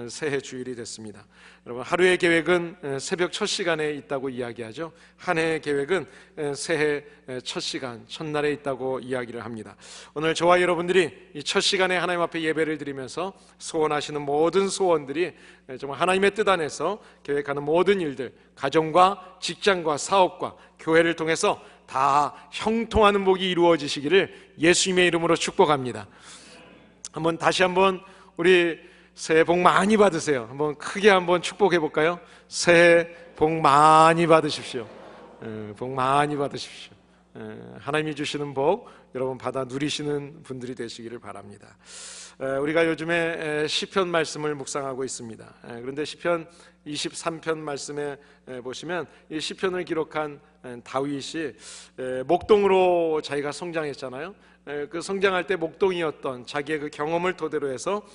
새해 주일이 됐습니다. 여러분, 하루의 계획은 새벽 첫 시간에 있다고 이야기하죠. 한 해의 계획은 새해 첫 시간, 첫날에 있다고 이야기를 합니다. 오늘 저와 여러분들이 이 첫 시간에 하나님 앞에 예배를 드리면서 소원하시는 모든 소원들이 정말 하나님의 뜻 안에서 계획하는 모든 일들, 가정과 직장과 사업과 교회를 통해서 다 형통하는 복이 이루어지시기를 예수님의 이름으로 축복합니다. 다시 한번 우리 새해 복 많이 받으세요. 한번 크게 한번 축복해 볼까요? 새해 복 많이 받으십시오. 복 많이 받으십시오. 하나님이 주시는 복 여러분 받아 누리시는 분들이 되시기를 바랍니다. 우리가 요즘에 시편 말씀을 묵상하고 있습니다. 그런데 시편 23편 말씀에 보시면 이 시편을 기록한 다윗이 목동으로 자기가 성장했잖아요. 그 성장할 때 목동이었던 자기의 그 경험을 토대로 해서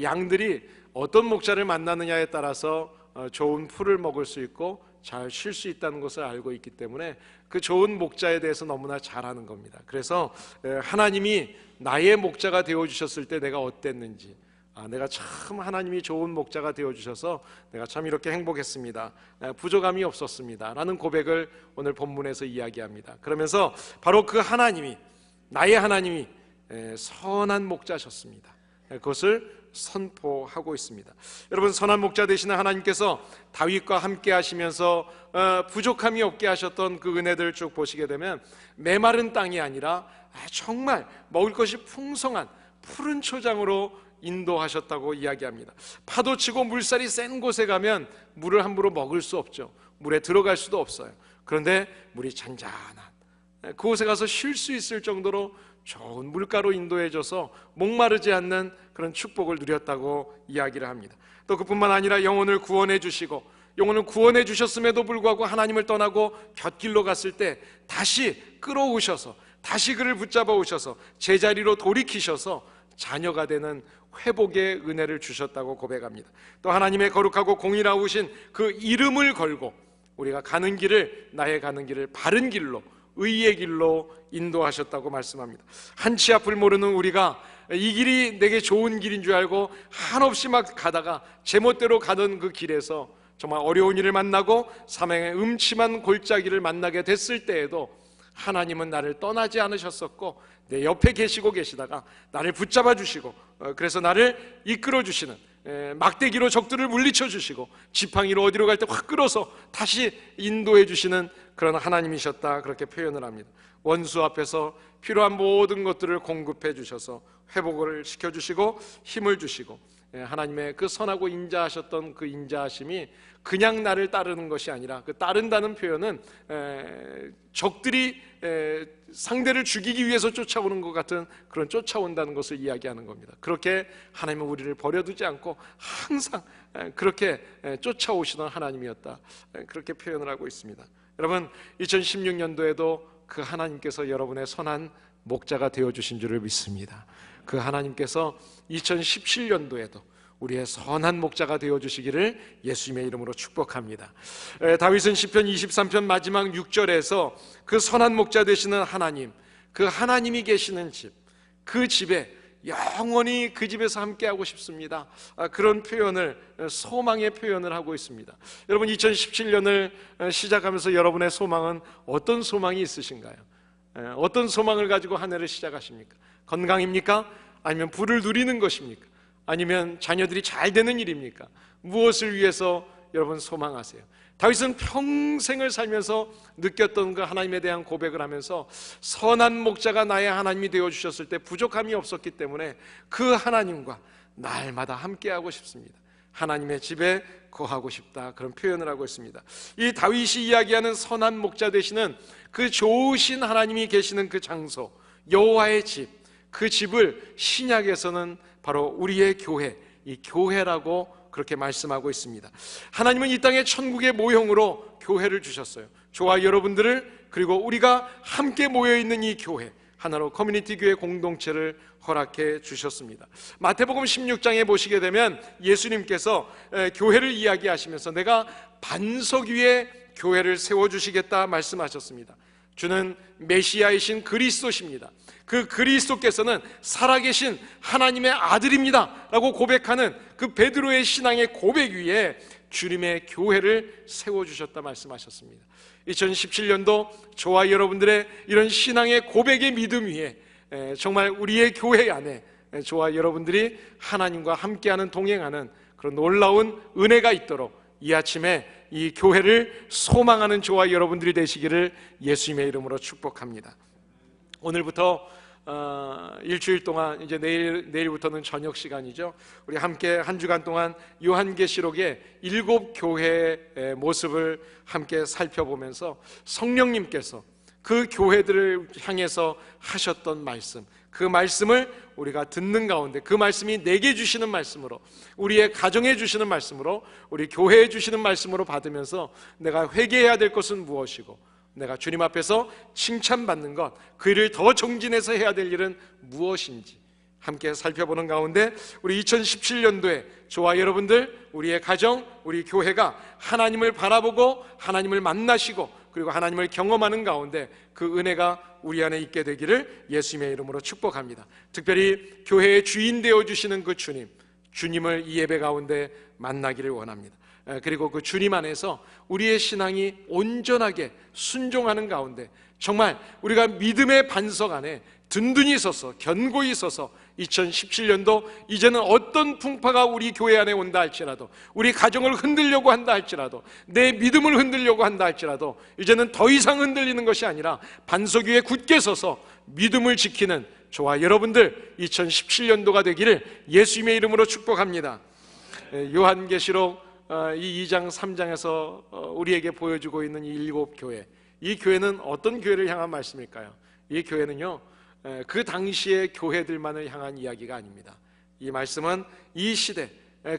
양들이 어떤 목자를 만나느냐에 따라서 좋은 풀을 먹을 수 있고 잘 쉴 수 있다는 것을 알고 있기 때문에 그 좋은 목자에 대해서 너무나 잘 아는 겁니다. 그래서 하나님이 나의 목자가 되어주셨을 때 내가 어땠는지, 내가 참 하나님이 좋은 목자가 되어주셔서 내가 참 이렇게 행복했습니다, 부족함이 없었습니다 라는 고백을 오늘 본문에서 이야기합니다. 그러면서 바로 그 하나님이, 나의 하나님이 선한 목자셨습니다. 그것을 선포하고 있습니다. 여러분, 선한 목자 되시는 하나님께서 다윗과 함께 하시면서 부족함이 없게 하셨던 그 은혜들을 쭉 보시게 되면 메마른 땅이 아니라 정말 먹을 것이 풍성한 푸른 초장으로 인도하셨다고 이야기합니다. 파도치고 물살이 센 곳에 가면 물을 함부로 먹을 수 없죠. 물에 들어갈 수도 없어요. 그런데 물이 잔잔한 그곳에 가서 쉴 수 있을 정도로 좋은 물가로 인도해줘서 목마르지 않는 그런 축복을 누렸다고 이야기를 합니다. 또 그뿐만 아니라 영혼을 구원해 주시고, 영혼을 구원해 주셨음에도 불구하고 하나님을 떠나고 곁길로 갔을 때 다시 끌어오셔서, 다시 그를 붙잡아 오셔서 제자리로 돌이키셔서 자녀가 되는 회복의 은혜를 주셨다고 고백합니다. 또 하나님의 거룩하고 공의로우신 그 이름을 걸고 우리가 가는 길을, 나의 가는 길을 바른 길로, 의의 길로 인도하셨다고 말씀합니다. 한치 앞을 모르는 우리가 이 길이 내게 좋은 길인 줄 알고 한없이 막 가다가 제멋대로 가던 그 길에서 정말 어려운 일을 만나고 사망의 음침한 골짜기를 만나게 됐을 때에도 하나님은 나를 떠나지 않으셨었고 내 옆에 계시고 계시다가 나를 붙잡아 주시고, 그래서 나를 이끌어 주시는, 막대기로 적들을 물리쳐 주시고 지팡이로 어디로 갈 때 확 끌어서 다시 인도해 주시는 그런 하나님이셨다, 그렇게 표현을 합니다. 원수 앞에서 필요한 모든 것들을 공급해 주셔서 회복을 시켜주시고 힘을 주시고, 하나님의 그 선하고 인자하셨던 그 인자하심이 그냥 나를 따르는 것이 아니라, 그 따른다는 표현은 적들이 상대를 죽이기 위해서 쫓아오는 것 같은 그런 쫓아온다는 것을 이야기하는 겁니다. 그렇게 하나님은 우리를 버려두지 않고 항상 그렇게 쫓아오시던 하나님이었다, 그렇게 표현을 하고 있습니다. 여러분, 2016년도에도 그 하나님께서 여러분의 선한 목자가 되어주신 줄을 믿습니다. 그 하나님께서 2017년도에도 우리의 선한 목자가 되어주시기를 예수님의 이름으로 축복합니다. 다윗은 시편 23편 마지막 6절에서 그 선한 목자 되시는 하나님, 그 하나님이 계시는 집, 그 집에 영원히 그 집에서 함께하고 싶습니다, 그런 표현을, 소망의 표현을 하고 있습니다. 여러분, 2017년을 시작하면서 여러분의 소망은 어떤 소망이 있으신가요? 어떤 소망을 가지고 한 해를 시작하십니까? 건강입니까? 아니면 부를 누리는 것입니까? 아니면 자녀들이 잘 되는 일입니까? 무엇을 위해서 여러분 소망하세요? 다윗은 평생을 살면서 느꼈던 그 하나님에 대한 고백을 하면서 선한 목자가 나의 하나님이 되어주셨을 때 부족함이 없었기 때문에 그 하나님과 날마다 함께하고 싶습니다, 하나님의 집에 거하고 싶다, 그런 표현을 하고 있습니다. 이 다윗이 이야기하는 선한 목자 되시는 그 좋으신 하나님이 계시는 그 장소, 여호와의 집, 그 집을 신약에서는 바로 우리의 교회, 이 교회라고 그렇게 말씀하고 있습니다. 하나님은 이 땅에 천국의 모형으로 교회를 주셨어요. 저와 여러분들을, 그리고 우리가 함께 모여있는 이 교회, 하나로 커뮤니티 교회 공동체를 허락해 주셨습니다. 마태복음 16장에 보시게 되면 예수님께서 교회를 이야기하시면서 내가 반석 위에 교회를 세워주시겠다 말씀하셨습니다. 주는 메시아이신 그리스도십니다. 그 그리스도께서는 살아계신 하나님의 아들입니다 라고 고백하는 그 베드로의 신앙의 고백 위에 주님의 교회를 세워주셨다 말씀하셨습니다. 2017년도 저와 여러분들의 이런 신앙의 고백의 믿음 위에 정말 우리의 교회 안에 저와 여러분들이 하나님과 함께하는 동행하는 그런 놀라운 은혜가 있도록 이 아침에 이 교회를 소망하는 저와 여러분들이 되시기를 예수님의 이름으로 축복합니다. 오늘부터 일주일 동안 이제 내일부터는 저녁 시간이죠. 우리 함께 한 주간 동안 요한계시록의 7 교회의 모습을 함께 살펴보면서 성령님께서 그 교회들을 향해서 하셨던 말씀, 그 말씀을 우리가 듣는 가운데 그 말씀이 내게 주시는 말씀으로, 우리의 가정에 주시는 말씀으로, 우리 교회에 주시는 말씀으로 받으면서 내가 회개해야 될 것은 무엇이고, 내가 주님 앞에서 칭찬받는 것, 그 일을 더 정진해서 해야 될 일은 무엇인지 함께 살펴보는 가운데 우리 2017년도에 저와 여러분들, 우리의 가정, 우리 교회가 하나님을 바라보고 하나님을 만나시고 그리고 하나님을 경험하는 가운데 그 은혜가 우리 안에 있게 되기를 예수님의 이름으로 축복합니다. 특별히 교회의 주인 되어주시는 그 주님을 이 예배 가운데 만나기를 원합니다. 그리고 그 주님 안에서 우리의 신앙이 온전하게 순종하는 가운데 정말 우리가 믿음의 반석 안에 든든히 서서 견고히 서서 2017년도 이제는 어떤 풍파가 우리 교회 안에 온다 할지라도, 우리 가정을 흔들려고 한다 할지라도, 내 믿음을 흔들려고 한다 할지라도 이제는 더 이상 흔들리는 것이 아니라 반석 위에 굳게 서서 믿음을 지키는 저와 여러분들 2017년도가 되기를 예수님의 이름으로 축복합니다. 요한계시록 이 2장 3장에서 우리에게 보여주고 있는 이 7 교회, 이 교회는 어떤 교회를 향한 말씀일까요? 이 교회는요, 그 당시의 교회들만을 향한 이야기가 아닙니다. 이 말씀은 이 시대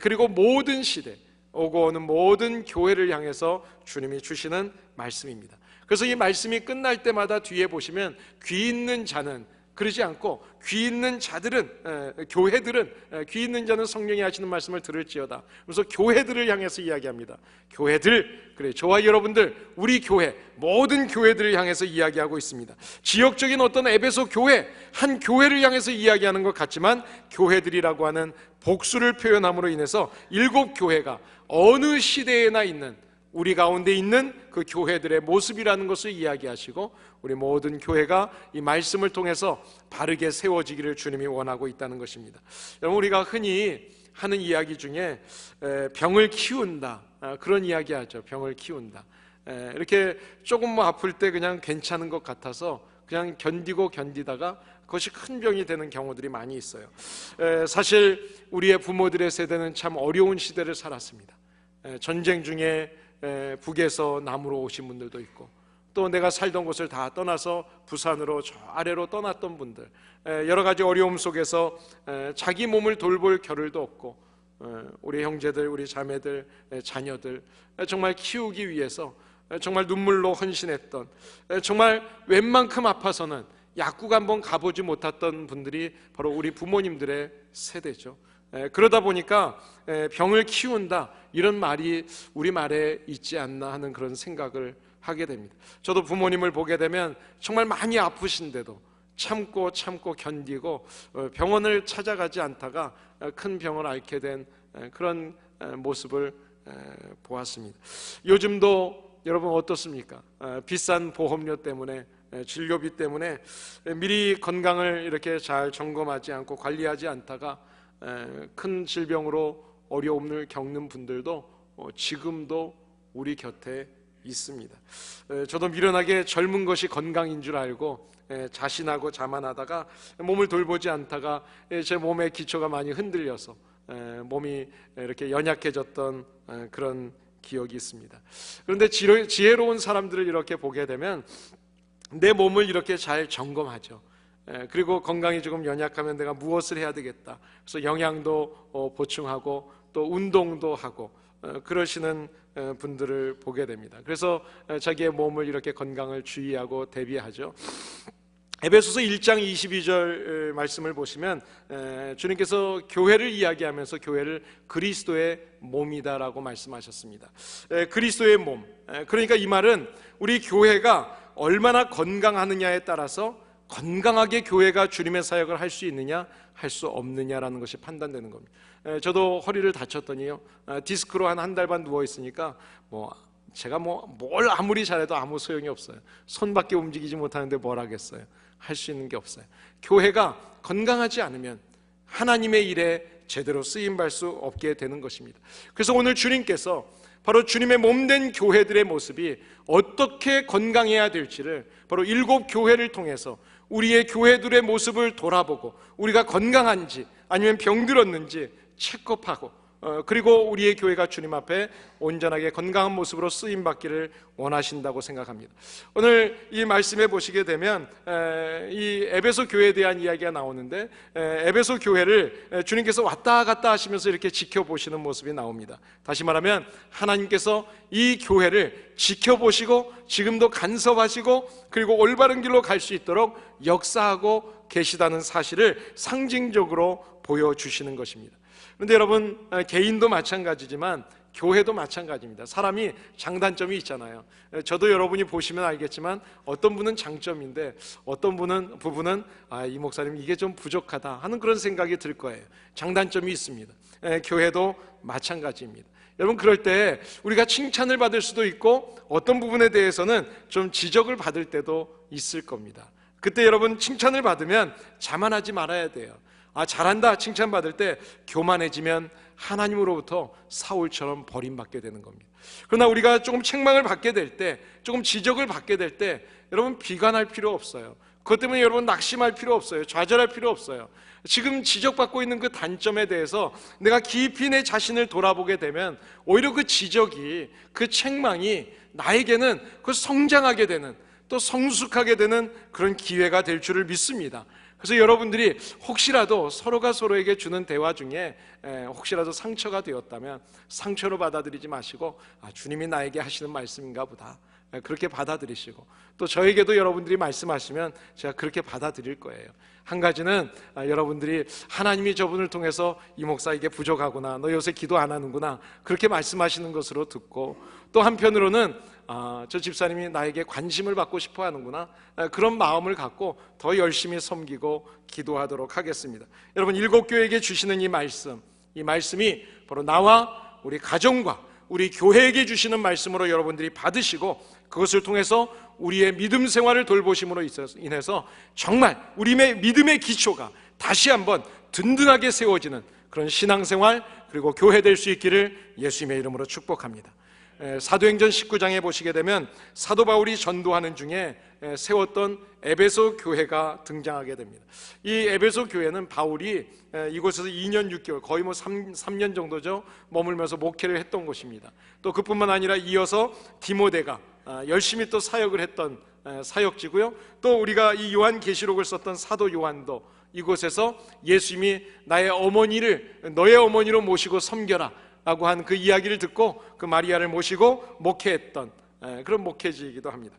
그리고 모든 시대 오고 오는 모든 교회를 향해서 주님이 주시는 말씀입니다. 그래서 이 말씀이 끝날 때마다 뒤에 보시면 귀 있는 자는, 그러지 않고 귀 있는 자들은, 교회들은, 귀 있는 자는 성령이 하시는 말씀을 들을지어다. 그래서 교회들을 향해서 이야기합니다. 교회들, 그래, 저와 여러분들, 우리 교회, 모든 교회들을 향해서 이야기하고 있습니다. 지역적인 어떤 에베소 교회, 한 교회를 향해서 이야기하는 것 같지만 교회들이라고 하는 복수를 표현함으로 인해서 7 교회가 어느 시대에나 있는, 우리 가운데 있는 그 교회들의 모습이라는 것을 이야기하시고 우리 모든 교회가 이 말씀을 통해서 바르게 세워지기를 주님이 원하고 있다는 것입니다. 여러분, 우리가 흔히 하는 이야기 중에 병을 키운다, 그런 이야기 하죠. 병을 키운다. 이렇게 조금 아플 때 그냥 괜찮은 것 같아서 그냥 견디다가 그것이 큰 병이 되는 경우들이 많이 있어요. 사실 우리의 부모들의 세대는 참 어려운 시대를 살았습니다. 전쟁 중에 북에서 남으로 오신 분들도 있고, 또 내가 살던 곳을 다 떠나서 부산으로 저 아래로 떠났던 분들, 여러 가지 어려움 속에서 자기 몸을 돌볼 겨를도 없고, 우리 형제들, 우리 자매들, 자녀들 정말 키우기 위해서 정말 눈물로 헌신했던, 정말 웬만큼 아파서는 약국 한번 가보지 못했던 분들이 바로 우리 부모님들의 세대죠. 그러다 보니까 병을 키운다, 이런 말이 우리말에 있지 않나 하는 그런 생각을 하게 됩니다. 저도 부모님을 보게 되면 정말 많이 아프신데도 참고 견디고 병원을 찾아가지 않다가 큰 병을 앓게 된 그런 모습을 보았습니다. 요즘도 여러분 어떻습니까? 비싼 보험료 때문에, 진료비 때문에 미리 건강을 이렇게 잘 점검하지 않고 관리하지 않다가 큰 질병으로 어려움을 겪는 분들도 지금도 우리 곁에 있습니다. 저도 미련하게 젊은 것이 건강인 줄 알고 자신하고 자만하다가 몸을 돌보지 않다가 제 몸의 기초가 많이 흔들려서 몸이 이렇게 연약해졌던 그런 기억이 있습니다. 그런데 지혜로운 사람들을 이렇게 보게 되면 내 몸을 이렇게 잘 점검하죠. 그리고 건강이 조금 연약하면 내가 무엇을 해야 되겠다, 그래서 영양도 보충하고 또 운동도 하고 그러시는 분들을 보게 됩니다. 그래서 자기의 몸을 이렇게 건강을 주의하고 대비하죠. 에베소서 1장 22절 말씀을 보시면 주님께서 교회를 이야기하면서 교회를 그리스도의 몸이다라고 말씀하셨습니다. 그리스도의 몸, 그러니까 이 말은 우리 교회가 얼마나 건강하느냐에 따라서 건강하게 교회가 주님의 사역을 할 수 있느냐 할 수 없느냐라는 것이 판단되는 겁니다. 저도 허리를 다쳤더니요, 디스크로 한 달 반 누워 있으니까 제가 뭘 아무리 잘해도 아무 소용이 없어요. 손밖에 움직이지 못하는데 뭘 하겠어요. 할 수 있는 게 없어요. 교회가 건강하지 않으면 하나님의 일에 제대로 쓰임받을 수 없게 되는 것입니다. 그래서 오늘 주님께서 바로 주님의 몸된 교회들의 모습이 어떻게 건강해야 될지를 바로 7 교회를 통해서 우리의 교회들의 모습을 돌아보고 우리가 건강한지 아니면 병들었는지 체크업하고 그리고 우리의 교회가 주님 앞에 온전하게 건강한 모습으로 쓰임받기를 원하신다고 생각합니다. 오늘 이 말씀에 보시게 되면 이 에베소 교회에 대한 이야기가 나오는데, 에베소 교회를 주님께서 왔다 갔다 하시면서 이렇게 지켜보시는 모습이 나옵니다. 다시 말하면 하나님께서 이 교회를 지켜보시고 지금도 간섭하시고 그리고 올바른 길로 갈 수 있도록 역사하고 계시다는 사실을 상징적으로 보여주시는 것입니다. 그런데 여러분, 개인도 마찬가지지만 교회도 마찬가지입니다. 사람이 장단점이 있잖아요. 저도 여러분이 보시면 알겠지만 어떤 분은 장점인데 어떤 부분은 이 목사님 이게 좀 부족하다 하는 그런 생각이 들 거예요. 장단점이 있습니다. 교회도 마찬가지입니다. 여러분, 그럴 때 우리가 칭찬을 받을 수도 있고 어떤 부분에 대해서는 좀 지적을 받을 때도 있을 겁니다. 그때 여러분, 칭찬을 받으면 자만하지 말아야 돼요. 잘한다 칭찬받을 때 교만해지면 하나님으로부터 사울처럼 버림받게 되는 겁니다. 그러나 우리가 조금 책망을 받게 될 때, 조금 지적을 받게 될 때 여러분, 비관할 필요 없어요. 그것 때문에 여러분 낙심할 필요 없어요. 좌절할 필요 없어요. 지금 지적받고 있는 그 단점에 대해서 내가 깊이 내 자신을 돌아보게 되면 오히려 그 지적이, 그 책망이 나에게는 그 성장하게 되는, 또 성숙하게 되는 그런 기회가 될 줄을 믿습니다. 그래서 여러분들이 혹시라도 서로가 서로에게 주는 대화 중에 혹시라도 상처가 되었다면 상처로 받아들이지 마시고 주님이 나에게 하시는 말씀인가 보다, 그렇게 받아들이시고, 또 저에게도 여러분들이 말씀하시면 제가 그렇게 받아들일 거예요. 한 가지는 여러분들이 하나님이 저분을 통해서 이 목사 이게 부족하구나, 너 요새 기도 안 하는구나, 그렇게 말씀하시는 것으로 듣고, 또 한편으로는 저 집사님이 나에게 관심을 받고 싶어 하는구나, 그런 마음을 갖고 더 열심히 섬기고 기도하도록 하겠습니다. 여러분, 7 교회에게 주시는 이 말씀이 바로 나와 우리 가정과 우리 교회에게 주시는 말씀으로 여러분들이 받으시고 그것을 통해서 우리의 믿음 생활을 돌보심으로 인해서 정말 우리의 믿음의 기초가 다시 한번 든든하게 세워지는 그런 신앙생활 그리고 교회 될 수 있기를 예수님의 이름으로 축복합니다. 사도행전 19장에 보시게 되면 사도 바울이 전도하는 중에 세웠던 에베소 교회가 등장하게 됩니다. 이 에베소 교회는 바울이 이곳에서 2년 6개월, 거의 3년 정도죠, 머물면서 목회를 했던 곳입니다. 또 그뿐만 아니라 이어서 디모데가 열심히 또 사역을 했던 사역지고요. 또 우리가 이 요한계시록을 썼던 사도 요한도 이곳에서 예수님이 너의 어머니로 모시고 섬겨라 라고 한 그 이야기를 듣고 그 마리아를 모시고 목회했던 그런 목회지이기도 합니다.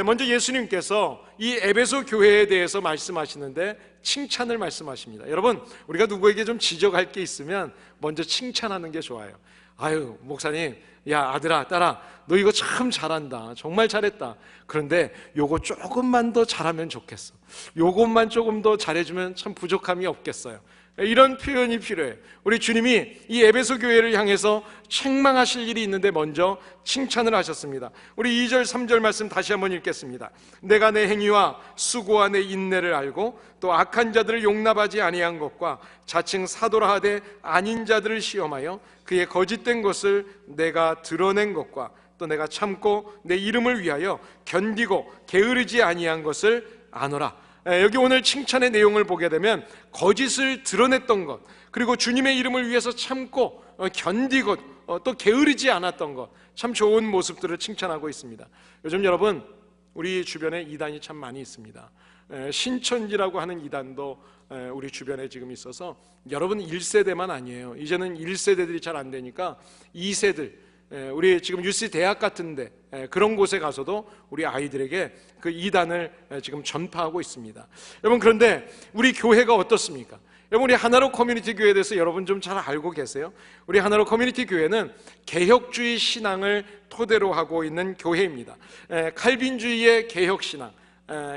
먼저 예수님께서 이 에베소 교회에 대해서 말씀하시는데 칭찬을 말씀하십니다. 여러분, 우리가 누구에게 좀 지적할 게 있으면 먼저 칭찬하는 게 좋아요. 아유, 목사님, 야, 아들아, 딸아, 너 이거 참 잘한다, 정말 잘했다. 그런데 요거 조금만 더 잘하면 좋겠어, 요것만 조금 더 잘해주면 참 부족함이 없겠어요. 이런 표현이 필요해요. 우리 주님이 이 에베소 교회를 향해서 책망하실 일이 있는데 먼저 칭찬을 하셨습니다. 우리 2절 3절 말씀 다시 한번 읽겠습니다. 내가 내 행위와 수고와 내 인내를 알고 또 악한 자들을 용납하지 아니한 것과 자칭 사도라 하되 아닌 자들을 시험하여 그의 거짓된 것을 내가 드러낸 것과 또 내가 참고 내 이름을 위하여 견디고 게으르지 아니한 것을 아노라. 여기 오늘 칭찬의 내용을 보게 되면 거짓을 드러냈던 것, 그리고 주님의 이름을 위해서 참고 견디고 또 게으르지 않았던 것, 참 좋은 모습들을 칭찬하고 있습니다. 요즘 여러분, 우리 주변에 이단이 참 많이 있습니다. 신천지라고 하는 이단도 우리 주변에 지금 있어서 여러분 1세대만 아니에요. 이제는 1세대들이 잘 안 되니까 2세들, 우리 지금 UC 대학 같은데 그런 곳에 가서도 우리 아이들에게 그 이단을 지금 전파하고 있습니다. 여러분, 그런데 우리 교회가 어떻습니까? 여러분, 우리 하나로 커뮤니티 교회에 대해서 여러분 좀 잘 알고 계세요? 우리 하나로 커뮤니티 교회는 개혁주의 신앙을 토대로 하고 있는 교회입니다. 칼빈주의의 개혁신앙,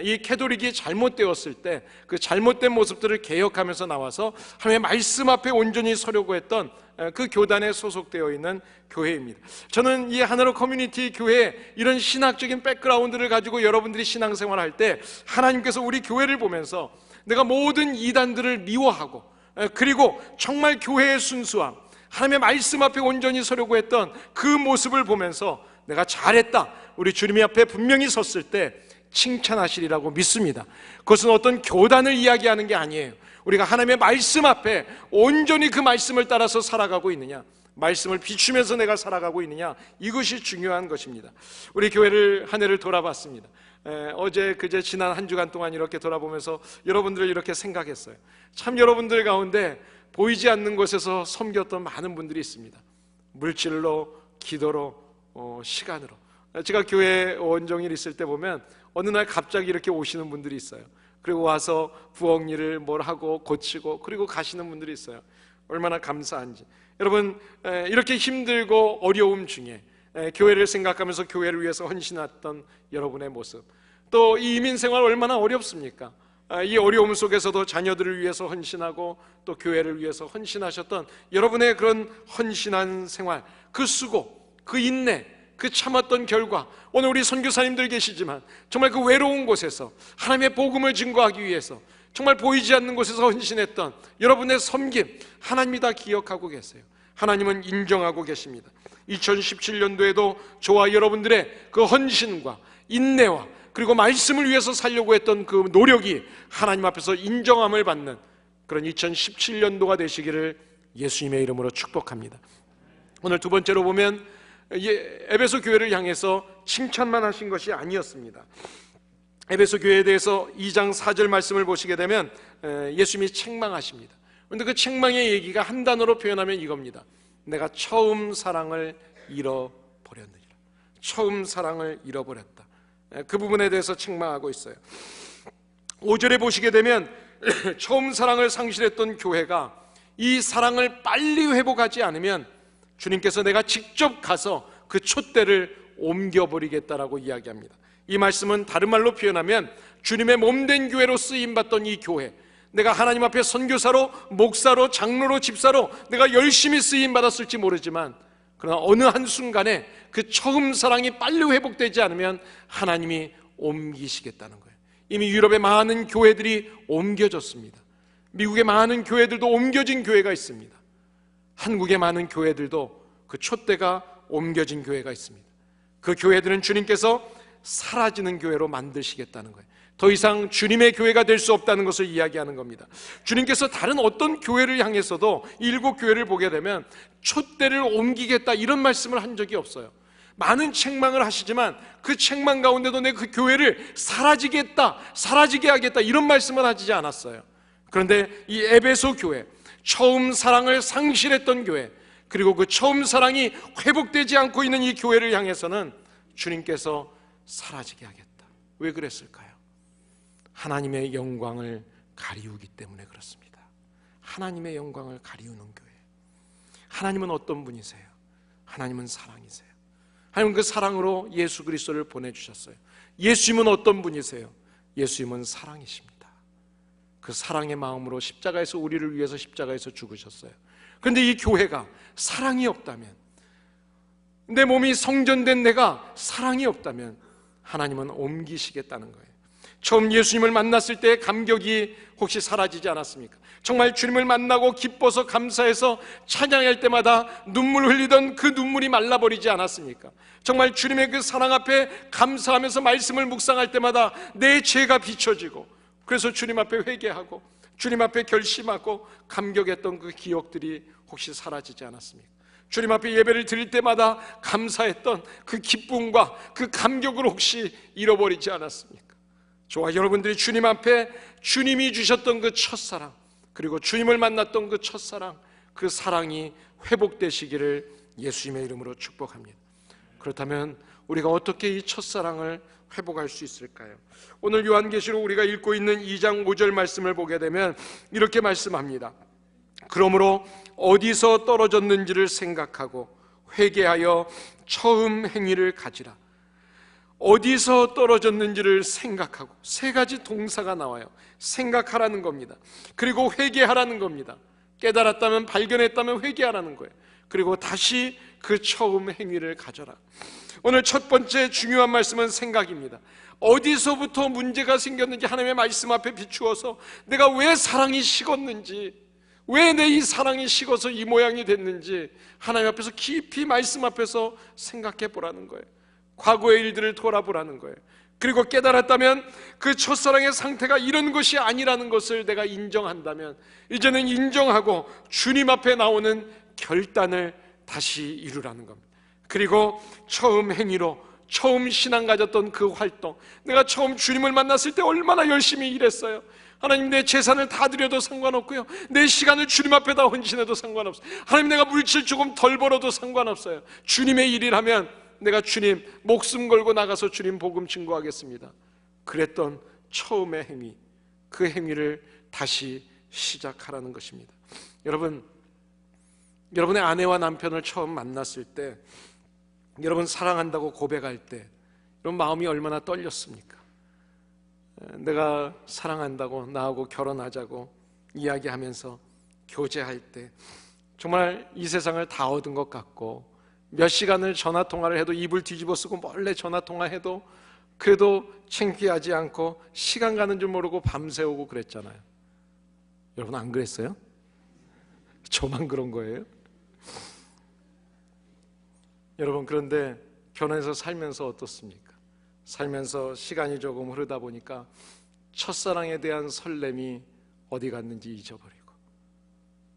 이 캐톨릭이 잘못되었을 때 그 잘못된 모습들을 개혁하면서 나와서 하나님의 말씀 앞에 온전히 서려고 했던 그 교단에 소속되어 있는 교회입니다. 저는 이 하나로 커뮤니티 교회 이런 신학적인 백그라운드를 가지고 여러분들이 신앙생활을 할 때 하나님께서 우리 교회를 보면서 내가 모든 이단들을 미워하고, 그리고 정말 교회의 순수함, 하나님의 말씀 앞에 온전히 서려고 했던 그 모습을 보면서 내가 잘했다, 우리 주님 앞에 분명히 섰을 때 칭찬하시리라고 믿습니다. 그것은 어떤 교단을 이야기하는 게 아니에요. 우리가 하나님의 말씀 앞에 온전히 그 말씀을 따라서 살아가고 있느냐, 말씀을 비추면서 내가 살아가고 있느냐, 이것이 중요한 것입니다. 우리 교회를 한 해를 돌아봤습니다. 어제 그제 지난 한 주간 동안 이렇게 돌아보면서 여러분들을 이렇게 생각했어요. 참 여러분들 가운데 보이지 않는 곳에서 섬겼던 많은 분들이 있습니다. 물질로, 기도로, 시간으로. 제가 교회 원정일 있을 때 보면 어느 날 갑자기 이렇게 오시는 분들이 있어요. 그리고 와서 부엌 일을 뭘 하고 고치고 그리고 가시는 분들이 있어요. 얼마나 감사한지. 여러분, 이렇게 힘들고 어려움 중에 교회를 생각하면서 교회를 위해서 헌신했던 여러분의 모습, 또 이 이민 생활 얼마나 어렵습니까? 이 어려움 속에서도 자녀들을 위해서 헌신하고 또 교회를 위해서 헌신하셨던 여러분의 그런 헌신한 생활, 그 수고, 그 인내, 그 참았던 결과, 오늘 우리 선교사님들 계시지만 정말 그 외로운 곳에서 하나님의 복음을 증거하기 위해서 정말 보이지 않는 곳에서 헌신했던 여러분의 섬김, 하나님이 다 기억하고 계세요. 하나님은 인정하고 계십니다. 2017년도에도 저와 여러분들의 그 헌신과 인내와 그리고 말씀을 위해서 살려고 했던 그 노력이 하나님 앞에서 인정함을 받는 그런 2017년도가 되시기를 예수님의 이름으로 축복합니다. 오늘 두 번째로 보면 에베소 교회를 향해서 칭찬만 하신 것이 아니었습니다. 에베소 교회에 대해서 2장 4절 말씀을 보시게 되면 예수님이 책망하십니다. 그런데 그 책망의 얘기가 한 단어로 표현하면 이겁니다. 내가 처음 사랑을 잃어버렸느니라. 처음 사랑을 잃어버렸다. 그 부분에 대해서 책망하고 있어요. 5절에 보시게 되면 처음 사랑을 상실했던 교회가 이 사랑을 빨리 회복하지 않으면 주님께서 내가 직접 가서 그 촛대를 옮겨버리겠다라고 이야기합니다. 이 말씀은 다른 말로 표현하면 주님의 몸된 교회로 쓰임받던 이 교회, 내가 하나님 앞에 선교사로, 목사로, 장로로, 집사로 내가 열심히 쓰임받았을지 모르지만 그러나 어느 한순간에 그 처음 사랑이 빨리 회복되지 않으면 하나님이 옮기시겠다는 거예요. 이미 유럽의 많은 교회들이 옮겨졌습니다. 미국의 많은 교회들도 옮겨진 교회가 있습니다. 한국의 많은 교회들도 그 촛대가 옮겨진 교회가 있습니다. 그 교회들은 주님께서 사라지는 교회로 만드시겠다는 거예요. 더 이상 주님의 교회가 될 수 없다는 것을 이야기하는 겁니다. 주님께서 다른 어떤 교회를 향해서도 일곱 교회를 보게 되면 촛대를 옮기겠다 이런 말씀을 한 적이 없어요. 많은 책망을 하시지만 그 책망 가운데도 내 그 교회를 사라지게 하겠다 이런 말씀을 하지 않았어요. 그런데 이 에베소 교회, 처음 사랑을 상실했던 교회, 그리고 그 처음 사랑이 회복되지 않고 있는 이 교회를 향해서는 주님께서 사라지게 하겠다. 왜 그랬을까요? 하나님의 영광을 가리우기 때문에 그렇습니다. 하나님의 영광을 가리우는 교회. 하나님은 어떤 분이세요? 하나님은 사랑이세요. 하나님은 그 사랑으로 예수 그리스도를 보내주셨어요. 예수님은 어떤 분이세요? 예수님은 사랑이십니다. 그 사랑의 마음으로 십자가에서 우리를 위해서 십자가에서 죽으셨어요. 그런데 이 교회가 사랑이 없다면, 내 몸이 성전된 내가 사랑이 없다면 하나님은 옮기시겠다는 거예요. 처음 예수님을 만났을 때의 감격이 혹시 사라지지 않았습니까? 정말 주님을 만나고 기뻐서 감사해서 찬양할 때마다 눈물 흘리던 그 눈물이 말라버리지 않았습니까? 정말 주님의 그 사랑 앞에 감사하면서 말씀을 묵상할 때마다 내 죄가 비춰지고, 그래서 주님 앞에 회개하고 주님 앞에 결심하고 감격했던 그 기억들이 혹시 사라지지 않았습니까? 주님 앞에 예배를 드릴 때마다 감사했던 그 기쁨과 그 감격을 혹시 잃어버리지 않았습니까? 저와 여러분들이 주님 앞에 주님이 주셨던 그 첫사랑, 그리고 주님을 만났던 그 첫사랑, 그 사랑이 회복되시기를 예수님의 이름으로 축복합니다. 그렇다면 우리가 어떻게 이 첫사랑을 회복할 수 있을까요? 오늘 요한계시록 우리가 읽고 있는 2장 5절 말씀을 보게 되면 이렇게 말씀합니다. 그러므로 어디서 떨어졌는지를 생각하고 회개하여 처음 행위를 가지라. 어디서 떨어졌는지를 생각하고, 세 가지 동사가 나와요. 생각하라는 겁니다. 그리고 회개하라는 겁니다. 깨달았다면, 발견했다면 회개하라는 거예요. 그리고 다시 그 처음 행위를 가져라. 오늘 첫 번째 중요한 말씀은 생각입니다. 어디서부터 문제가 생겼는지 하나님의 말씀 앞에 비추어서 내가 왜 사랑이 식었는지, 왜 내 이 사랑이 식어서 이 모양이 됐는지 하나님 앞에서 깊이 말씀 앞에서 생각해 보라는 거예요. 과거의 일들을 돌아보라는 거예요. 그리고 깨달았다면 그 첫사랑의 상태가 이런 것이 아니라는 것을 내가 인정한다면 이제는 인정하고 주님 앞에 나오는 결단을 다시 이루라는 겁니다. 그리고 처음 행위로, 처음 신앙 가졌던 그 활동, 내가 처음 주님을 만났을 때 얼마나 열심히 일했어요. 하나님, 내 재산을 다 드려도 상관없고요, 내 시간을 주님 앞에 다 헌신해도 상관없어요. 하나님, 내가 물질 조금 덜 벌어도 상관없어요. 주님의 일이라면 내가 주님 목숨 걸고 나가서 주님 복음 증거하겠습니다. 그랬던 처음의 행위, 그 행위를 다시 시작하라는 것입니다. 여러분, 여러분의 아내와 남편을 처음 만났을 때, 여러분 사랑한다고 고백할 때 여러분 마음이 얼마나 떨렸습니까? 내가 사랑한다고, 나하고 결혼하자고 이야기하면서 교제할 때 정말 이 세상을 다 얻은 것 같고, 몇 시간을 전화통화를 해도 이불 뒤집어 쓰고 몰래 전화통화해도 그래도 창피하지 않고 시간 가는 줄 모르고 밤새우고 그랬잖아요. 여러분 안 그랬어요? 저만 그런 거예요? 여러분, 그런데 결혼해서 살면서 어떻습니까? 살면서 시간이 조금 흐르다 보니까 첫사랑에 대한 설렘이 어디 갔는지 잊어버리고,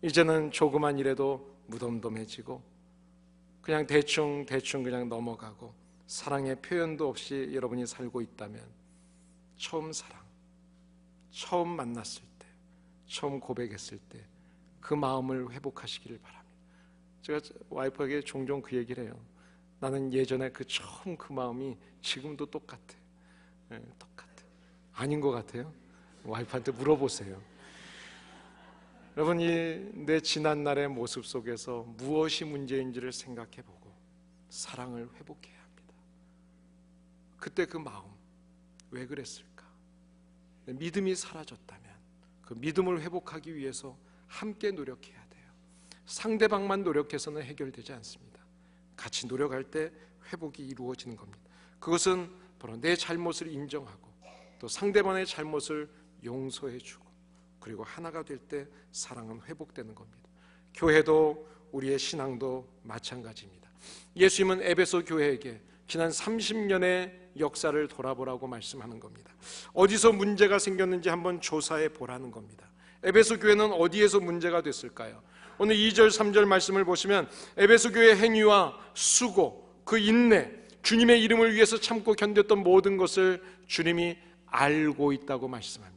이제는 조그만 일에도 무덤덤해지고 그냥 대충 그냥 넘어가고 사랑의 표현도 없이 여러분이 살고 있다면 처음 사랑, 처음 만났을 때, 처음 고백했을 때 그 마음을 회복하시기를 바랍니다. 제가 와이프에게 종종 그 얘기를 해요. 나는 예전에 그 처음 그 마음이 지금도 똑같아. 똑같아. 아닌 것 같아요? 와이프한테 물어보세요. 여러분, 내 지난날의 모습 속에서 무엇이 문제인지를 생각해보고 사랑을 회복해야 합니다. 그때 그 마음 왜 그랬을까? 믿음이 사라졌다면 그 믿음을 회복하기 위해서 함께 노력해야 돼요. 상대방만 노력해서는 해결되지 않습니다. 같이 노력할 때 회복이 이루어지는 겁니다. 그것은 바로 내 잘못을 인정하고 또 상대방의 잘못을 용서해주고, 그리고 하나가 될 때 사랑은 회복되는 겁니다. 교회도 우리의 신앙도 마찬가지입니다. 예수님은 에베소 교회에게 지난 30년의 역사를 돌아보라고 말씀하는 겁니다. 어디서 문제가 생겼는지 한번 조사해 보라는 겁니다. 에베소 교회는 어디에서 문제가 됐을까요? 오늘 2절 3절 말씀을 보시면 에베소 교회의 행위와 수고, 그 인내, 주님의 이름을 위해서 참고 견뎠던 모든 것을 주님이 알고 있다고 말씀합니다.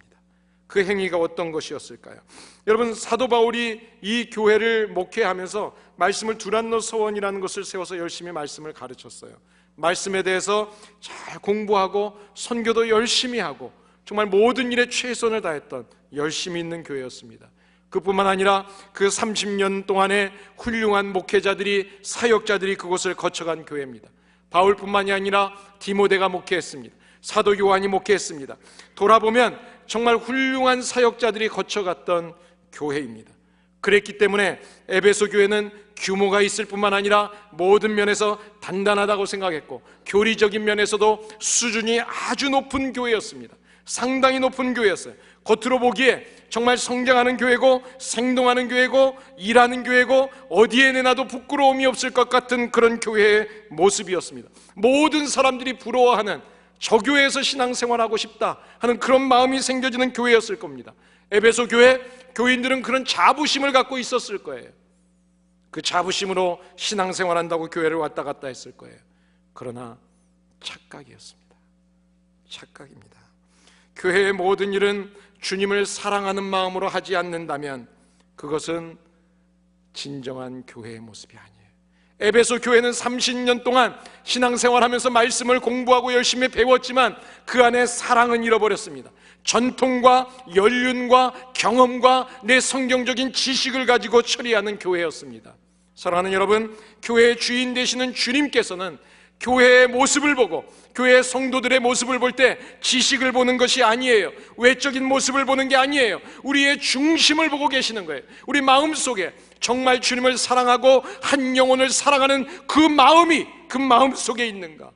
그 행위가 어떤 것이었을까요? 여러분, 사도 바울이 이 교회를 목회하면서 말씀을 두란노 서원이라는 것을 세워서 열심히 말씀을 가르쳤어요. 말씀에 대해서 잘 공부하고 선교도 열심히 하고 정말 모든 일에 최선을 다했던 열심히 있는 교회였습니다. 그뿐만 아니라 그 30년 동안에 훌륭한 목회자들이, 사역자들이 그곳을 거쳐간 교회입니다. 바울뿐만이 아니라 디모데가 목회했습니다. 사도 요한이 목회했습니다. 돌아보면 정말 훌륭한 사역자들이 거쳐갔던 교회입니다. 그랬기 때문에 에베소 교회는 규모가 있을 뿐만 아니라 모든 면에서 단단하다고 생각했고, 교리적인 면에서도 수준이 아주 높은 교회였습니다. 상당히 높은 교회였어요. 겉으로 보기에 정말 성장하는 교회고, 생동하는 교회고, 일하는 교회고, 어디에 내놔도 부끄러움이 없을 것 같은 그런 교회의 모습이었습니다. 모든 사람들이 부러워하는, 저 교회에서 신앙생활하고 싶다 하는 그런 마음이 생겨지는 교회였을 겁니다. 에베소 교회 교인들은 그런 자부심을 갖고 있었을 거예요. 그 자부심으로 신앙생활한다고 교회를 왔다 갔다 했을 거예요. 그러나 착각이었습니다. 착각입니다. 교회의 모든 일은 주님을 사랑하는 마음으로 하지 않는다면 그것은 진정한 교회의 모습이 아니에요. 에베소 교회는 30년 동안 신앙생활하면서 말씀을 공부하고 열심히 배웠지만 그 안에 사랑은 잃어버렸습니다. 전통과 연륜과 경험과 내 성경적인 지식을 가지고 처리하는 교회였습니다. 사랑하는 여러분, 교회의 주인 되시는 주님께서는 교회의 모습을 보고 교회의 성도들의 모습을 볼 때 지식을 보는 것이 아니에요. 외적인 모습을 보는 게 아니에요. 우리의 중심을 보고 계시는 거예요. 우리 마음속에 정말 주님을 사랑하고 한 영혼을 사랑하는 그 마음이 그 마음 속에 있는가,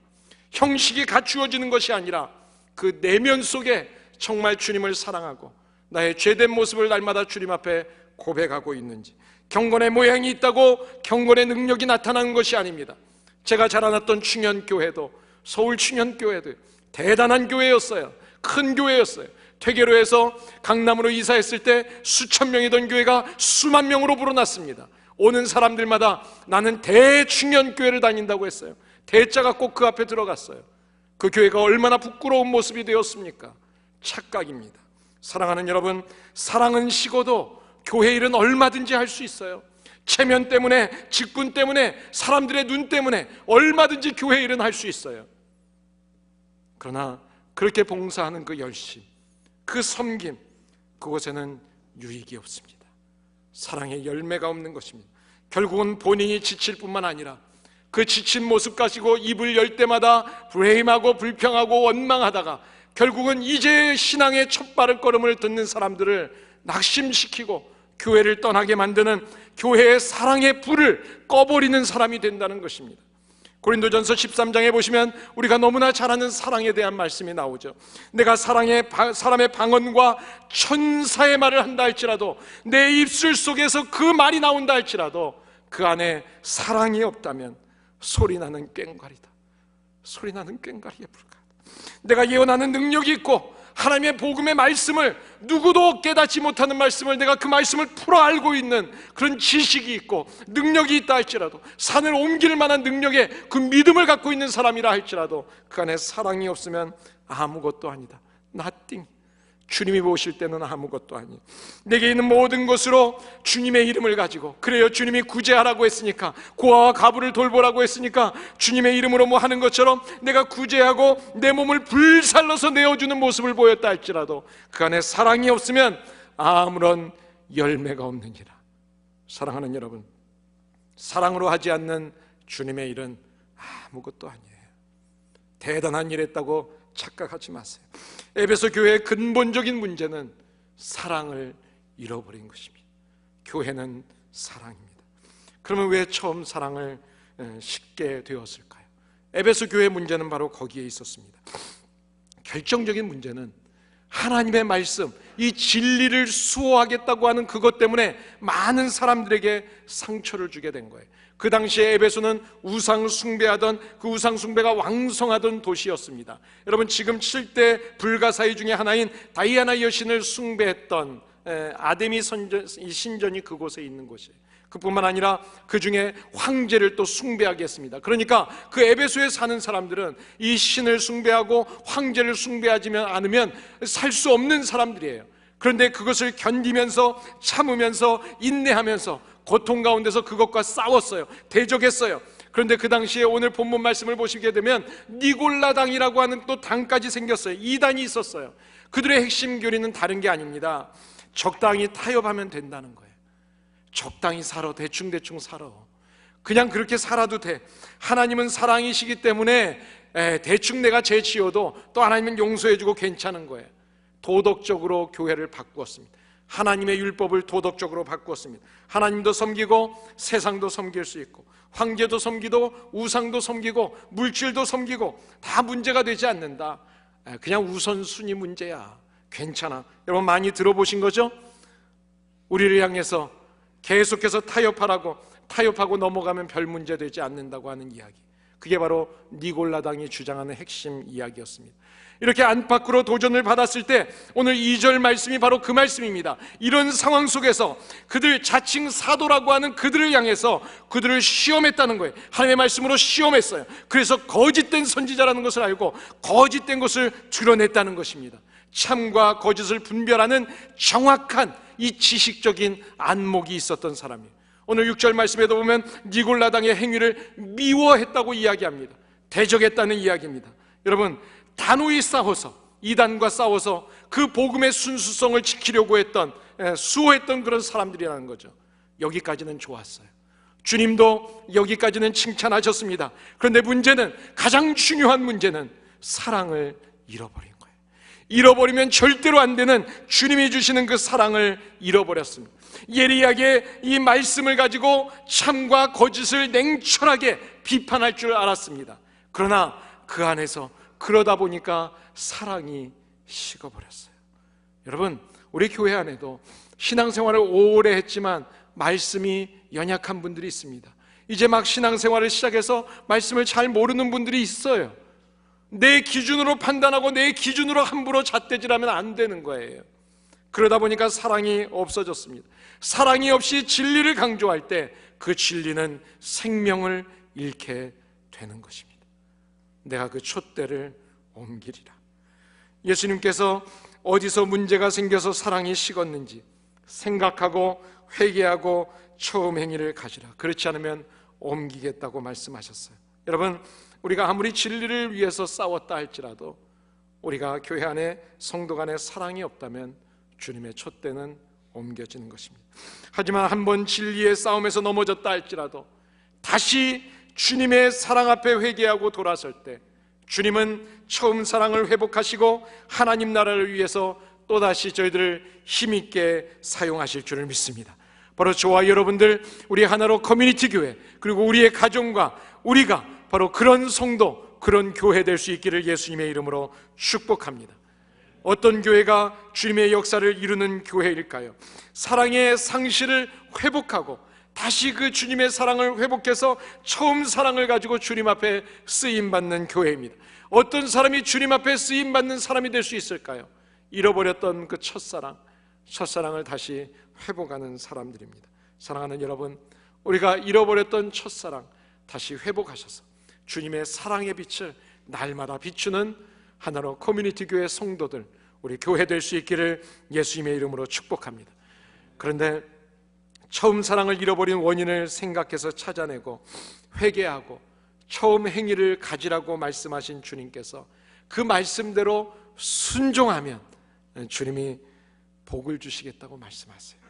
형식이 갖추어지는 것이 아니라 그 내면 속에 정말 주님을 사랑하고 나의 죄된 모습을 날마다 주님 앞에 고백하고 있는지, 경건의 모양이 있다고 경건의 능력이 나타나는 것이 아닙니다. 제가 자라났던 충현교회도, 서울 충현교회도 대단한 교회였어요. 큰 교회였어요. 퇴계로에서 강남으로 이사했을 때 수천 명이던 교회가 수만 명으로 불어났습니다. 오는 사람들마다 나는 대충현교회를 다닌다고 했어요. 대자가 꼭 그 앞에 들어갔어요. 그 교회가 얼마나 부끄러운 모습이 되었습니까? 착각입니다. 사랑하는 여러분, 사랑은 식어도 교회 일은 얼마든지 할 수 있어요. 체면 때문에, 직분 때문에, 사람들의 눈 때문에 얼마든지 교회 일은 할 수 있어요. 그러나 그렇게 봉사하는 그 열심, 그 섬김, 그곳에는 유익이 없습니다. 사랑의 열매가 없는 것입니다. 결국은 본인이 지칠 뿐만 아니라 그 지친 모습 가지고 입을 열 때마다 불행하고 불평하고 원망하다가 결국은 이제 신앙의 첫 발걸음을 듣는 사람들을 낙심시키고 교회를 떠나게 만드는 교회의 사랑의 불을 꺼버리는 사람이 된다는 것입니다. 고린도전서 13장에 보시면 우리가 너무나 잘 아는 사랑에 대한 말씀이 나오죠. 내가 사람의 방언과 천사의 말을 한다 할지라도, 내 입술 속에서 그 말이 나온다 할지라도 그 안에 사랑이 없다면 소리나는 꽹과리다. 소리나는 꽹과리에 불과하다. 내가 예언하는 능력이 있고 하나님의 복음의 말씀을, 누구도 깨닫지 못하는 말씀을 내가 그 말씀을 풀어 알고 있는 그런 지식이 있고 능력이 있다 할지라도, 산을 옮길 만한 능력의 그 믿음을 갖고 있는 사람이라 할지라도 그 안에 사랑이 없으면 아무것도 아니다. nothing. 주님이 보실 때는 아무것도 아니에요. 내게 있는 모든 것으로 주님의 이름을 가지고, 그래요, 주님이 구제하라고 했으니까, 고아와 가부를 돌보라고 했으니까 주님의 이름으로 뭐 하는 것처럼 내가 구제하고 내 몸을 불살라서 내어주는 모습을 보였다 할지라도 그 안에 사랑이 없으면 아무런 열매가 없느니라. 사랑하는 여러분, 사랑으로 하지 않는 주님의 일은 아무것도 아니에요. 대단한 일 했다고 착각하지 마세요. 에베소 교회의 근본적인 문제는 사랑을 잃어버린 것입니다. 교회는 사랑입니다. 그러면 왜 처음 사랑을 쉽게 되었을까요? 에베소 교회의 문제는 바로 거기에 있었습니다. 결정적인 문제는 하나님의 말씀, 이 진리를 수호하겠다고 하는 그것 때문에 많은 사람들에게 상처를 주게 된 거예요. 그 당시에 에베소는 우상 숭배하던, 그 우상 숭배가 왕성하던 도시였습니다. 여러분, 지금 7대 불가사의 중에 하나인 다이아나 여신을 숭배했던 아데미 신전이 그곳에 있는 곳이에요. 그뿐만 아니라 그 중에 황제를 또 숭배하게 했습니다. 그러니까 그 에베소에 사는 사람들은 이 신을 숭배하고 황제를 숭배하지 않으면 살 수 없는 사람들이에요. 그런데 그것을 견디면서, 참으면서, 인내하면서 고통 가운데서 그것과 싸웠어요. 대적했어요. 그런데 그 당시에 오늘 본문 말씀을 보시게 되면 니골라당이라고 하는 또 당까지 생겼어요. 이단이 있었어요. 그들의 핵심 교리는 다른 게 아닙니다. 적당히 타협하면 된다는 거예요. 적당히 살아, 대충 살아. 그냥 그렇게 살아도 돼. 하나님은 사랑이시기 때문에 대충 내가 죄 지어도 또 하나님은 용서해주고 괜찮은 거예요. 도덕적으로 교회를 바꾸었습니다. 하나님의 율법을 도덕적으로 바꾸었습니다. 하나님도 섬기고 세상도 섬길 수 있고, 황제도 섬기고 우상도 섬기고 물질도 섬기고 다 문제가 되지 않는다. 그냥 우선순위 문제야. 괜찮아. 여러분 많이 들어보신 거죠? 우리를 향해서 계속해서 타협하고 넘어가면 별 문제 되지 않는다고 하는 이야기. 그게 바로 니골라당이 주장하는 핵심 이야기였습니다. 이렇게 안팎으로 도전을 받았을 때 오늘 2절 말씀이 바로 그 말씀입니다. 이런 상황 속에서 그들, 자칭 사도라고 하는 그들을 향해서 그들을 시험했다는 거예요. 하나님의 말씀으로 시험했어요. 그래서 거짓된 선지자라는 것을 알고 거짓된 것을 드러냈다는 것입니다. 참과 거짓을 분별하는 정확한 이 지식적인 안목이 있었던 사람이에요. 오늘 6절 말씀에도 보면 니골라당의 행위를 미워했다고 이야기합니다. 대적했다는 이야기입니다. 여러분, 단호히 싸워서, 이단과 싸워서 그 복음의 순수성을 지키려고 했던, 수호했던 그런 사람들이라는 거죠. 여기까지는 좋았어요. 주님도 여기까지는 칭찬하셨습니다. 그런데 문제는, 가장 중요한 문제는 사랑을 잃어버린 거예요. 잃어버리면 절대로 안 되는 주님이 주시는 그 사랑을 잃어버렸습니다. 예리하게 이 말씀을 가지고 참과 거짓을 냉철하게 비판할 줄 알았습니다. 그러나 그 안에서 그러다 보니까 사랑이 식어버렸어요. 여러분, 우리 교회 안에도 신앙생활을 오래 했지만 말씀이 연약한 분들이 있습니다. 이제 막 신앙생활을 시작해서 말씀을 잘 모르는 분들이 있어요. 내 기준으로 판단하고 내 기준으로 함부로 잣대질하면 안 되는 거예요. 그러다 보니까 사랑이 없어졌습니다. 사랑이 없이 진리를 강조할 때 그 진리는 생명을 잃게 되는 것입니다. 내가 그 촛대를 옮기리라. 예수님께서 어디서 문제가 생겨서 사랑이 식었는지 생각하고 회개하고 처음 행위를 가지라. 그렇지 않으면 옮기겠다고 말씀하셨어요. 여러분, 우리가 아무리 진리를 위해서 싸웠다 할지라도 우리가 교회 안에, 성도 간에 사랑이 없다면 주님의 촛대는 옮겨지는 것입니다. 하지만 한번 진리의 싸움에서 넘어졌다 할지라도 다시 주님의 사랑 앞에 회개하고 돌아설 때 주님은 처음 사랑을 회복하시고 하나님 나라를 위해서 또다시 저희들을 힘있게 사용하실 줄을 믿습니다. 바로 저와 여러분들, 우리 하나로 커뮤니티 교회, 그리고 우리의 가정과 우리가 바로 그런 성도, 그런 교회 될 수 있기를 예수님의 이름으로 축복합니다. 어떤 교회가 주님의 역사를 이루는 교회일까요? 사랑의 상실을 회복하고 다시 그 주님의 사랑을 회복해서 처음 사랑을 가지고 주님 앞에 쓰임받는 교회입니다. 어떤 사람이 주님 앞에 쓰임받는 사람이 될 수 있을까요? 잃어버렸던 그 첫사랑을 다시 회복하는 사람들입니다. 사랑하는 여러분, 우리가 잃어버렸던 첫사랑 다시 회복하셔서 주님의 사랑의 빛을 날마다 비추는 하나로 커뮤니티 교회 성도들, 우리 교회 될 수 있기를 예수님의 이름으로 축복합니다. 그런데 처음 사랑을 잃어버린 원인을 생각해서 찾아내고 회개하고 처음 행위를 가지라고 말씀하신 주님께서 그 말씀대로 순종하면 주님이 복을 주시겠다고 말씀하세요.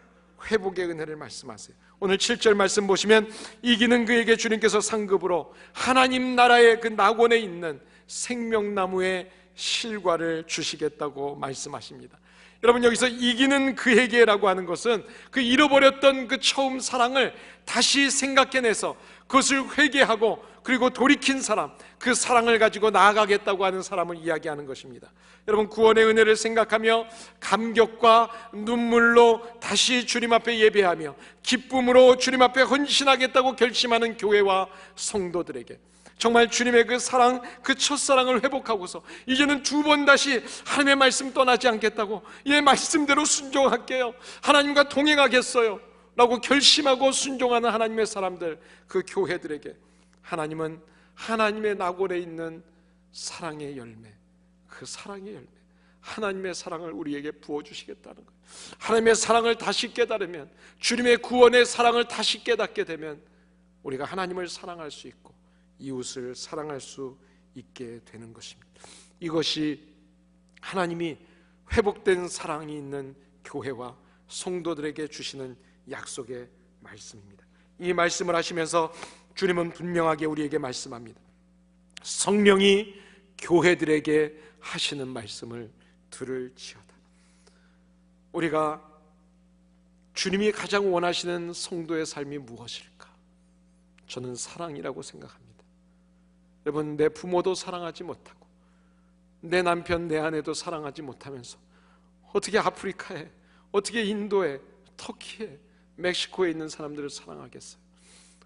회복의 은혜를 말씀하세요. 오늘 7절 말씀 보시면 이기는 그에게 주님께서 상급으로 하나님 나라의 그 낙원에 있는 생명나무의 실과를 주시겠다고 말씀하십니다. 여러분, 여기서 이기는 그에게라고 하는 것은 그 잃어버렸던 그 처음 사랑을 다시 생각해내서 그것을 회개하고 그리고 돌이킨 사람, 그 사랑을 가지고 나아가겠다고 하는 사람을 이야기하는 것입니다. 여러분, 구원의 은혜를 생각하며 감격과 눈물로 다시 주님 앞에 예배하며 기쁨으로 주님 앞에 헌신하겠다고 결심하는 교회와 성도들에게 정말 주님의 그 사랑, 그 첫사랑을 회복하고서 이제는 두 번 다시 하나님의 말씀 떠나지 않겠다고, 예, 말씀대로 순종할게요, 하나님과 동행하겠어요 라고 결심하고 순종하는 하나님의 사람들, 그 교회들에게 하나님은 하나님의 낙원에 있는 사랑의 열매, 그 사랑의 열매, 하나님의 사랑을 우리에게 부어주시겠다는 거예요. 하나님의 사랑을 다시 깨달으면, 주님의 구원의 사랑을 다시 깨닫게 되면 우리가 하나님을 사랑할 수 있고 이웃을 사랑할 수 있게 되는 것입니다. 이것이 하나님이 회복된 사랑이 있는 교회와 성도들에게 주시는 약속의 말씀입니다. 이 말씀을 하시면서 주님은 분명하게 우리에게 말씀합니다. 성령이 교회들에게 하시는 말씀을 들을지어다. 우리가 주님이 가장 원하시는 성도의 삶이 무엇일까? 저는 사랑이라고 생각합니다. 여러분, 내 부모도 사랑하지 못하고 내 남편, 내 아내도 사랑하지 못하면서 어떻게 아프리카에, 어떻게 인도에, 터키에, 멕시코에 있는 사람들을 사랑하겠어요?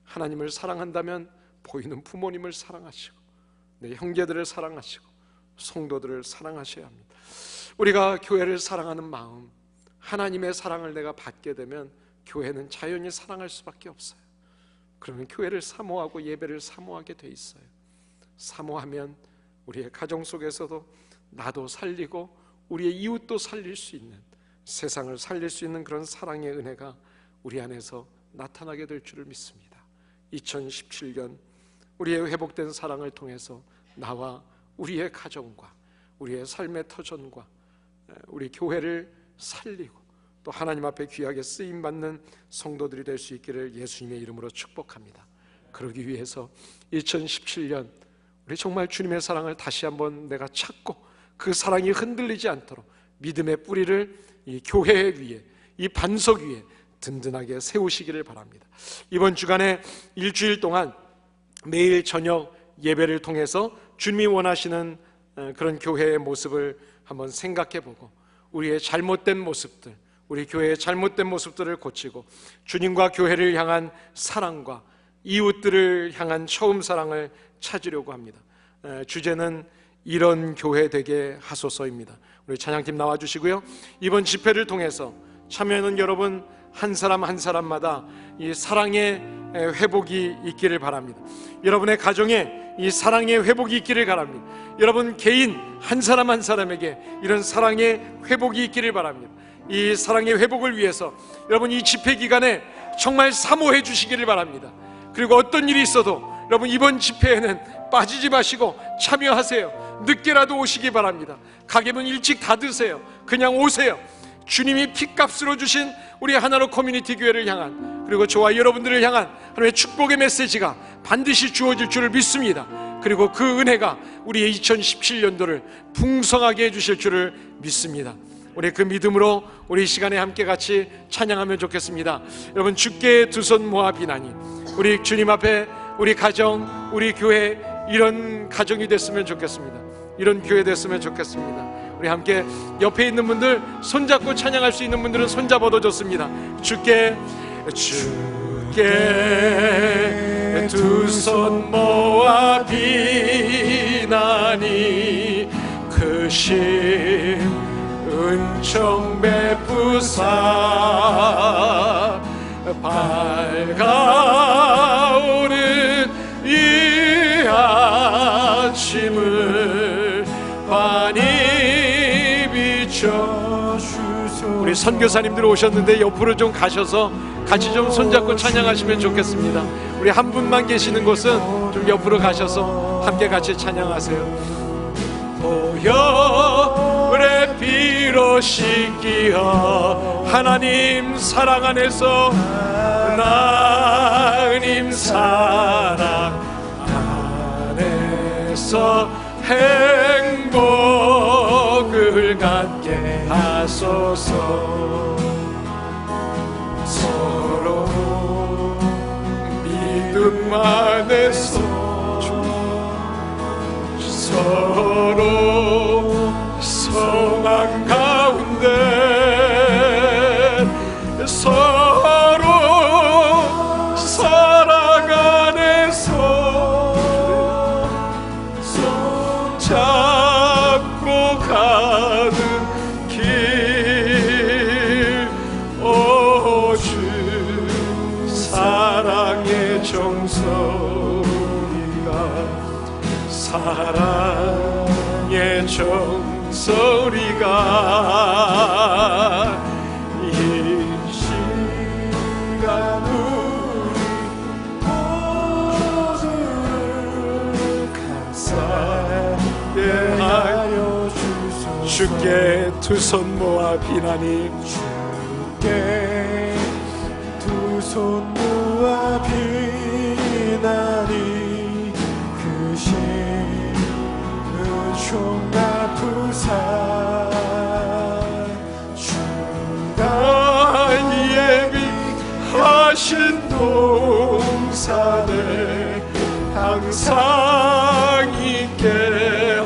하나님을 사랑한다면 보이는 부모님을 사랑하시고 내 형제들을 사랑하시고 성도들을 사랑하셔야 합니다. 우리가 교회를 사랑하는 마음, 하나님의 사랑을 내가 받게 되면 교회는 자연히 사랑할 수밖에 없어요. 그러면 교회를 사모하고 예배를 사모하게 돼 있어요. 사모하면 우리의 가정 속에서도 나도 살리고 우리의 이웃도 살릴 수 있는, 세상을 살릴 수 있는 그런 사랑의 은혜가 우리 안에서 나타나게 될 줄을 믿습니다. 2017년 우리의 회복된 사랑을 통해서 나와 우리의 가정과 우리의 삶의 터전과 우리 교회를 살리고 또 하나님 앞에 귀하게 쓰임받는 성도들이 될 수 있기를 예수님의 이름으로 축복합니다. 그러기 위해서 2017년 우리 정말 주님의 사랑을 다시 한번 내가 찾고 그 사랑이 흔들리지 않도록 믿음의 뿌리를 이 교회 위에, 이 반석 위에 든든하게 세우시기를 바랍니다. 이번 주간에 일주일 동안 매일 저녁 예배를 통해서 주님이 원하시는 그런 교회의 모습을 한번 생각해보고 우리의 잘못된 모습들, 우리 교회의 잘못된 모습들을 고치고 주님과 교회를 향한 사랑과 이웃들을 향한 처음 사랑을 찾으려고 합니다. 주제는 이런 교회 되게 하소서입니다. 우리 찬양팀 나와주시고요. 이번 집회를 통해서 참여하는 여러분 한 사람 한 사람마다 이 사랑의 회복이 있기를 바랍니다. 여러분의 가정에 이 사랑의 회복이 있기를 바랍니다. 여러분 개인 한 사람 한 사람에게 이런 사랑의 회복이 있기를 바랍니다. 이 사랑의 회복을 위해서 여러분 이 집회 기간에 정말 사모해 주시기를 바랍니다. 그리고 어떤 일이 있어도 여러분 이번 집회에는 빠지지 마시고 참여하세요. 늦게라도 오시기 바랍니다. 가게문 일찍 닫으세요. 그냥 오세요. 주님이 핏값으로 주신 우리 하나로 커뮤니티 교회를 향한, 그리고 저와 여러분들을 향한 하나님의 축복의 메시지가 반드시 주어질 줄을 믿습니다. 그리고 그 은혜가 우리의 2017년도를 풍성하게 해주실 줄을 믿습니다. 우리 그 믿음으로 우리 이 시간에 함께 같이 찬양하면 좋겠습니다. 여러분 주께 두 손 모아 비나니, 우리 주님 앞에 우리 가정, 우리 교회 이런 가정이 됐으면 좋겠습니다. 이런 교회 됐으면 좋겠습니다. 우리 함께 옆에 있는 분들 손잡고 찬양할 수 있는 분들은 손잡아도 좋습니다. 주께 두 손 모아 비나니 크신 은총 베푸사 밝아오는 이 아침을 환히 비춰주소. 우리 선교사님들 오셨는데 옆으로 좀 가셔서 같이 좀 손잡고 찬양하시면 좋겠습니다. 우리 한 분만 계시는 곳은 좀 옆으로 가셔서 함께 같이 찬양하세요. 보혈의 피로 씻기어 하나님 사랑 안에서, 하나님 사랑 안에서 행복을 갖게 하소서. 서로 믿음 안에서 서로 소망 가운데 서로 사랑 안에서 손잡고 가는 길, 오 주 사랑의 정소리가, 사랑의 정소리가 이 시간 우리 모두를 감사하여 주소서. 주께 두 손 모아 비나니, 주께 두 손 모아 비나니 크신 은총 베푸사 주가 예비하신 동산에 항상 있게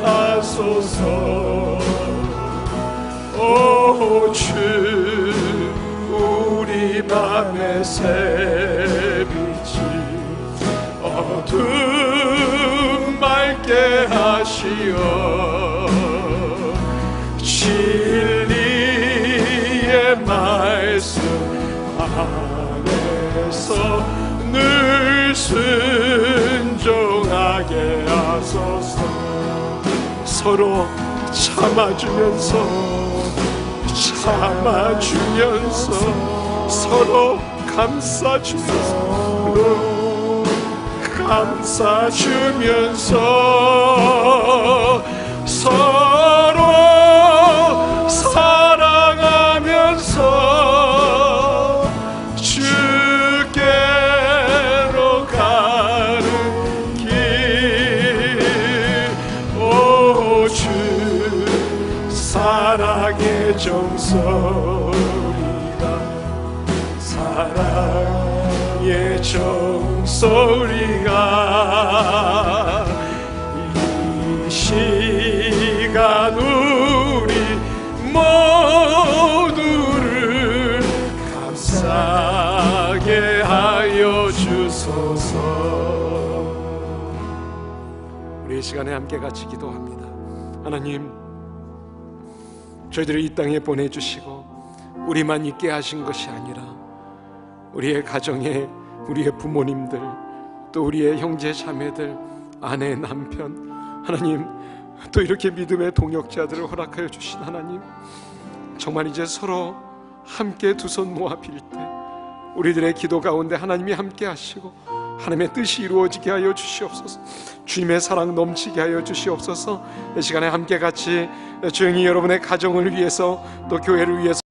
하소서. 오 주 우리 맘의 새빛이 어둠 맑게 하시어 진리의 말씀 안에서 늘 순종하게 하소서. 서로 참아주면서 서로 감싸주면서 서로 사랑하면서 주께로 가는 길. 오 주 사랑의 종소리가 사랑의 종소리가 이 시간 우리 모두를 감싸게 하여 주소서. 우리 이 시간에 함께 같이 기도합니다. 하나님, 저희들을 이 땅에 보내주시고 우리만 있게 하신 것이 아니라 우리의 가정에 우리의 부모님들, 또 우리의 형제 자매들, 아내, 남편, 하나님, 또 이렇게 믿음의 동역자들을 허락하여 주신 하나님, 정말 이제 서로 함께 두 손 모아 빌 때 우리들의 기도 가운데 하나님이 함께 하시고 하나님의 뜻이 이루어지게 하여 주시옵소서. 주님의 사랑 넘치게 하여 주시옵소서. 이 시간에 함께 같이 조용히 여러분의 가정을 위해서 또 교회를 위해서